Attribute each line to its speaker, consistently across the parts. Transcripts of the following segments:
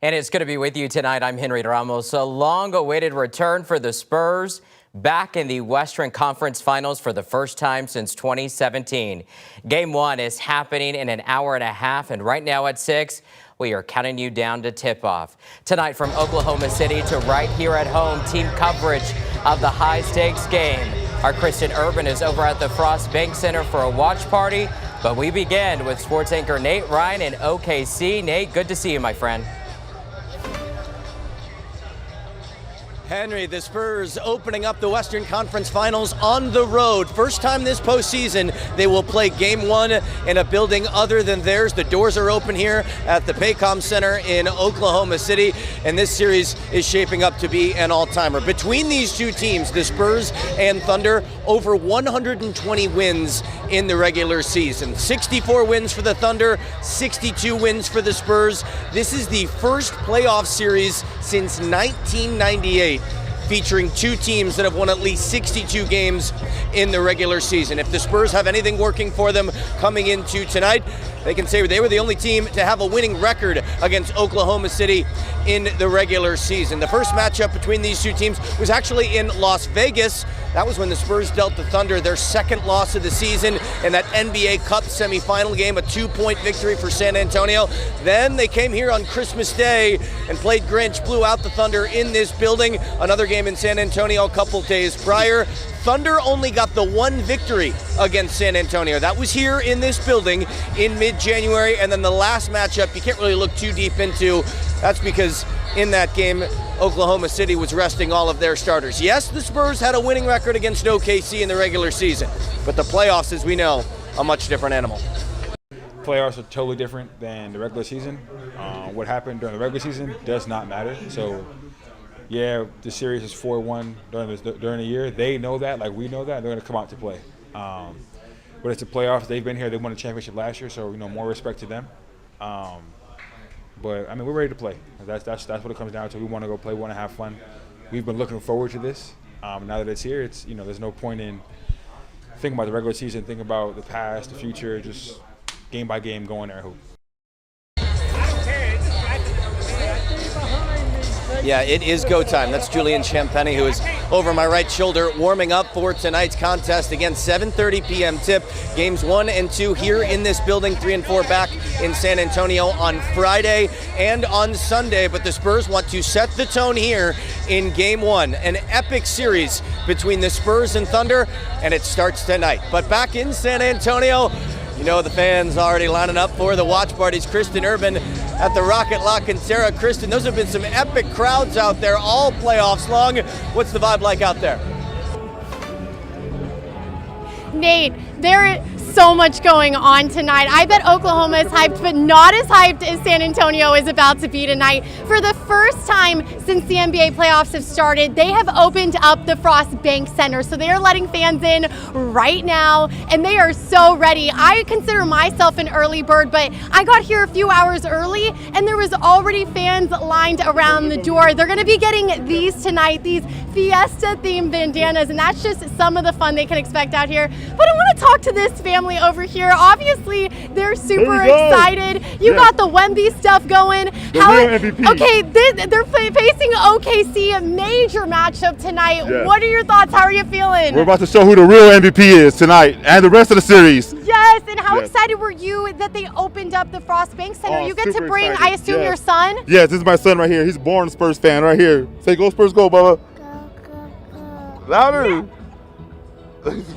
Speaker 1: And it's good to be with you tonight. I'm Henry Ramos. A long-awaited return for the Spurs, back in the Western Conference Finals for the first time since 2017. Game 1 is happening in an hour and a half, and right now at 6, we are counting you down to tip-off. Tonight from Oklahoma City to right here at home, team coverage of the high-stakes game. Our Kristen Urban is over at the Frost Bank Center for a watch party, but we begin with sports anchor Nate Ryan in OKC. Nate, good to see you, my friend.
Speaker 2: Henry, the Spurs opening up the Western Conference Finals on the road. First time this postseason they will play Game 1 in a building other than theirs. The doors are open here at the Paycom Center in Oklahoma City, and this series is shaping up to be an all-timer. Between these two teams, the Spurs and Thunder, over 120 wins in the regular season. 64 wins for the Thunder, 62 wins for the Spurs. This is the first playoff series since 1998. Featuring two teams that have won at least 62 games in the regular season. If the Spurs have anything working for them coming into tonight, they can say they were the only team to have a winning record against Oklahoma City in the regular season. The first matchup between these two teams was actually in Las Vegas. That was when the Spurs dealt the Thunder their second loss of the season in that NBA Cup semifinal game, a 2-point victory for San Antonio. Then they came here on Christmas Day and played Grinch, blew out the Thunder in this building. Another game in San Antonio a couple days prior. Thunder only got the one victory against San Antonio. That was here in this building in mid-January, and then the last matchup you can't really look too deep into. That's because in that game, Oklahoma City was resting all of their starters. Yes, the Spurs had a winning record against OKC in the regular season, but the playoffs, as we know, a much different animal.
Speaker 3: Playoffs are totally different than the regular season. What happened during the regular season does not matter. So, yeah, the series is 4-1 during the year. They know that, like we know that. They're going to come out to play. But it's the playoffs. They've been here. They won a championship last year, so more respect to them. But I mean, we're ready to play. That's what it comes down to. We want to go play. We want to have fun. We've been looking forward to this. Now that it's here, it's there's no point in thinking about the regular season, thinking about the past, the future, just game by game going there. Hoop.
Speaker 2: Yeah, it is go time. That's Julian Champagny, who is over my right shoulder warming up for tonight's contest. Again, 7:30 p.m. tip. Games 1 and 2 here in this building, 3 and 4 back in San Antonio on Friday and on Sunday. But the Spurs want to set the tone here in Game 1. An epic series between the Spurs and Thunder, and it starts tonight. But back in San Antonio, the fans already lining up for the watch parties. Kristen Urban at the Rocket La Cantera. Kristen, those have been some epic crowds out there all playoffs long. What's the vibe like out there?
Speaker 4: Nate, there is so much going on tonight. I bet Oklahoma is hyped, but not as hyped as San Antonio is about to be tonight. For the first time since the NBA playoffs have started, they have opened up the Frost Bank Center. So they are letting fans in right now, and they are so ready. I consider myself an early bird, but I got here a few hours early, and there was already fans lined around the door. They're going to be getting these tonight, these Fiesta-themed bandanas, and that's just some of the fun they can expect out here. But I want to talk to this family over here. Obviously, they're super excited. You got the Wemby stuff going.
Speaker 5: Real MVP.
Speaker 4: Okay, they're facing OKC, a major matchup tonight.
Speaker 5: Yes.
Speaker 4: What are your thoughts? How are you feeling?
Speaker 5: We're about to show who the real MVP is tonight and the rest of the series.
Speaker 4: Yes, and how excited were you that they opened up the Frost Bank Center?
Speaker 5: Oh,
Speaker 4: you get to bring,
Speaker 5: excited.
Speaker 4: I assume, your son?
Speaker 5: Yes, this is my son right here. He's born a Spurs fan right here. Say, go Spurs, go, Bubba. Go. Louder.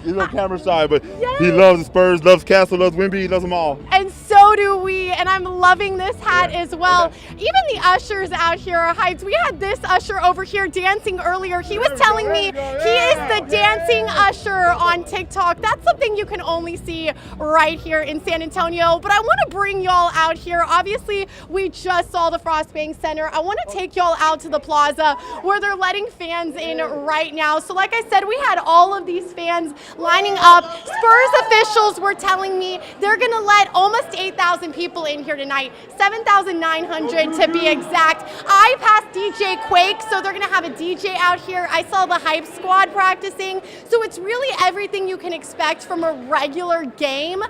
Speaker 5: He's on camera side, but he loves the Spurs, loves Castle, loves Wemby, he loves them all.
Speaker 4: And so do we, and I'm loving this hat as well. Even the ushers out here are hyped. We had this usher over here dancing earlier. He was telling me he is the dancing usher on TikTok. That's something you can only see right here in San Antonio. But I want to bring y'all out here. Obviously, we just saw the Frost Bank Center. I want to take y'all out to the plaza where they're letting fans in right now. So like I said, we had all of these fans lining up. Spurs officials were telling me they're going to let almost 8,000 people in here tonight, 7,900 to be exact. I passed DJ Quake, so they're going to have a DJ out here. I saw the Hype Squad practicing, so it's really everything you can expect from a regular game.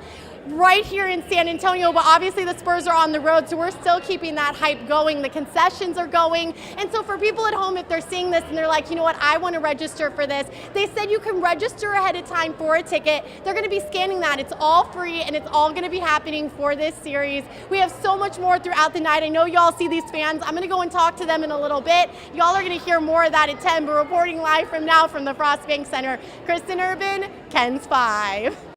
Speaker 4: right here in San Antonio, but obviously the Spurs are on the road, so we're still keeping that hype going. The concessions are going. And so for people at home, if they're seeing this and they're like, you know what, I want to register for this, they said you can register ahead of time for a ticket. They're going to be scanning that. It's all free, and it's all going to be happening for this series. We have so much more throughout the night. I know y'all see these fans. I'm going to go and talk to them in a little bit. Y'all are going to hear more of that at 10, but reporting live from now from the Frost Bank Center, Kristen Urban, KENS 5.